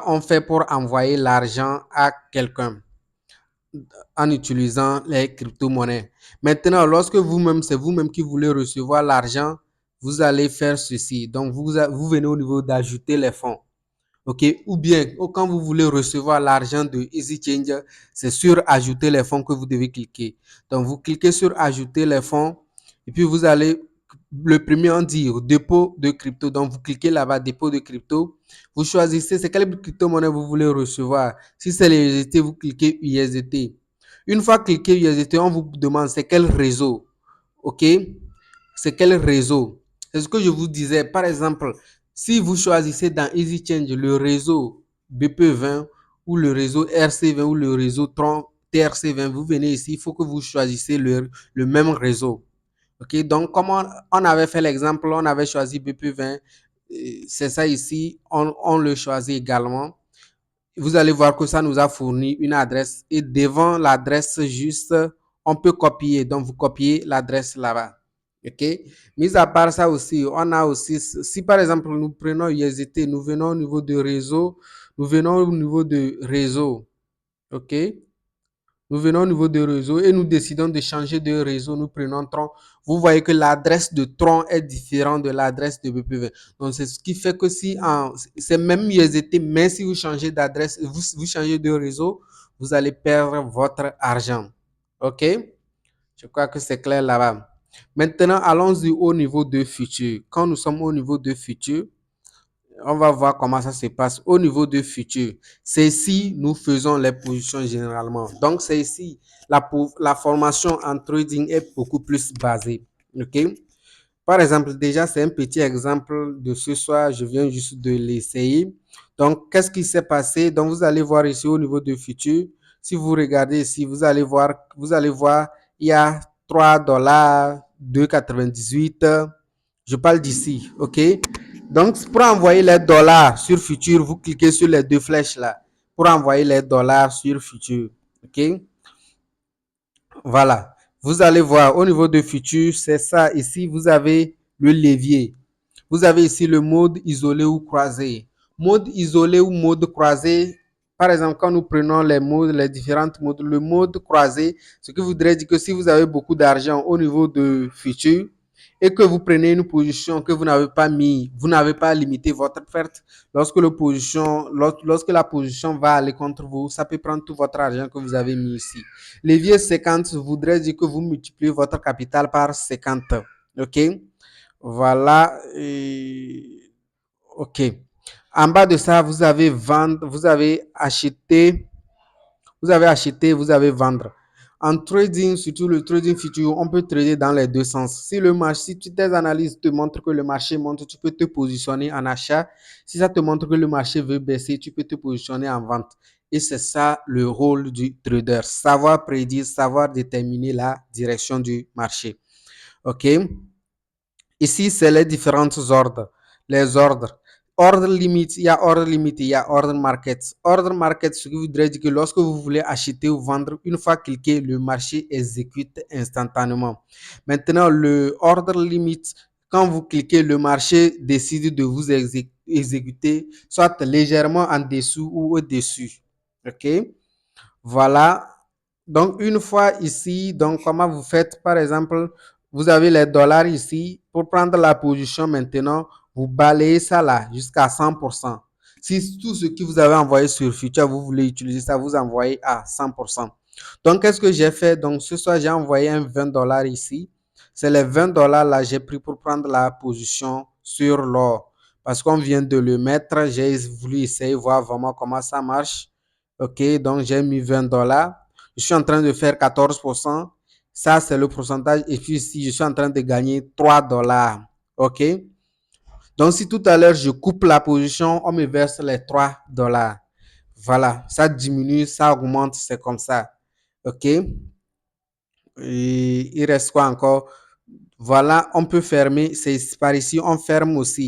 on fait pour envoyer l'argent à quelqu'un en utilisant les crypto-monnaies. Maintenant, lorsque vous-même, c'est vous-même qui voulez recevoir l'argent, vous allez faire ceci. Donc, vous venez au niveau d'ajouter les fonds. OK? Ou bien, quand vous voulez recevoir l'argent de EasyChanger, c'est sur ajouter les fonds que vous devez cliquer. Donc, vous cliquez sur ajouter les fonds et puis vous allez, le premier on dit dépôt de crypto. Donc, vous cliquez là-bas, dépôt de crypto. Vous choisissez c'est quelle crypto-monnaie vous voulez recevoir. Si c'est les USDT, vous cliquez USDT. Une fois cliqué USDT, on vous demande c'est quel réseau. OK? C'est quel réseau. C'est ce que je vous disais. Par exemple, si vous choisissez dans EasyChange le réseau BP20 ou le réseau RC20 ou le réseau Tron TRC20, vous venez ici, il faut que vous choisissez le même réseau. OK, donc comme on avait fait l'exemple, on avait choisi BP20, c'est ça ici, on le choisit également. Vous allez voir que ça nous a fourni une adresse et devant l'adresse juste, on peut copier. Donc, vous copiez l'adresse là-bas. OK? Mis à part ça aussi, on a aussi, si par exemple nous prenons USDT, nous venons au niveau de réseau, nous venons au niveau de réseau. OK? Nous venons au niveau de réseau et nous décidons de changer de réseau. Nous prenons Tron. Vous voyez que l'adresse de Tron est différente de l'adresse de BPV. Donc, c'est ce qui fait que si c'est même USDT, mais si vous changez d'adresse, vous changez de réseau, vous allez perdre votre argent. OK? Je crois que c'est clair là-bas. Maintenant, allons-y au niveau de futur. Quand nous sommes au niveau de futur, on va voir comment ça se passe au niveau de futur. C'est ici nous faisons les positions généralement. Donc, c'est ici la formation en trading est beaucoup plus basée. OK? Par exemple, déjà, c'est un petit exemple de ce soir. Je viens juste de l'essayer. Donc, qu'est-ce qui s'est passé? Donc, vous allez voir ici au niveau de futur. Si vous regardez ici, vous allez voir, il y a 3 $ 2,98. Je parle d'ici, OK? Donc, pour envoyer les dollars sur futur, vous cliquez sur les deux flèches là pour envoyer les dollars sur futur, OK? Voilà. Vous allez voir au niveau de futur, c'est ça. Ici, vous avez le levier. Vous avez ici le mode isolé ou croisé. Mode isolé ou mode croisé. Par exemple, quand nous prenons les modes, les différentes modes, le mode croisé, ce qui voudrait dire que si vous avez beaucoup d'argent au niveau de futur et que vous prenez une position que vous n'avez pas mis, vous n'avez pas limité votre perte, lorsque la position va aller contre vous, ça peut prendre tout votre argent que vous avez mis ici. Levier 50 voudrait dire que vous multipliez votre capital par 50. OK? Voilà. OK. En bas de ça, vous avez vendre, vous avez acheter, vous avez vendre. En trading, surtout le trading futur, on peut trader dans les deux sens. Si tes analyses te montrent que le marché monte, tu peux te positionner en achat. Si ça te montre que le marché veut baisser, tu peux te positionner en vente. Et c'est ça le rôle du trader. Savoir prédire, savoir déterminer la direction du marché. OK? Ici, c'est les différents ordres. Les ordres. Ordre limite, il y a ordre limité, il y a ordre market. Ordre market, ce qui voudrait dire que lorsque vous voulez acheter ou vendre, une fois cliqué, le marché exécute instantanément. Maintenant, le ordre limite, quand vous cliquez, le marché décide de vous exécuter, soit légèrement en dessous ou au-dessus. OK? Voilà. Donc, une fois ici, donc, comment vous faites? Par exemple, vous avez les dollars ici. Pour prendre la position maintenant, vous balayez ça là jusqu'à 100%. Si tout ce que vous avez envoyé sur Future, vous voulez utiliser ça, vous envoyez à 100%. Donc, qu'est-ce que j'ai fait? Donc, ce soir, j'ai envoyé un 20 $ ici. C'est les 20 $ là, j'ai pris pour prendre la position sur l'or. Parce qu'on vient de le mettre, j'ai voulu essayer, voir vraiment comment ça marche. OK, donc j'ai mis 20 $. Je suis en train de faire 14%. Ça, c'est le pourcentage. Et puis ici, je suis en train de gagner 3 $. OK. Donc, si tout à l'heure, je coupe la position, on me verse les 3 $. Voilà. Ça diminue, ça augmente, c'est comme ça. OK. Et il reste quoi encore? Voilà, on peut fermer. C'est par ici, on ferme aussi.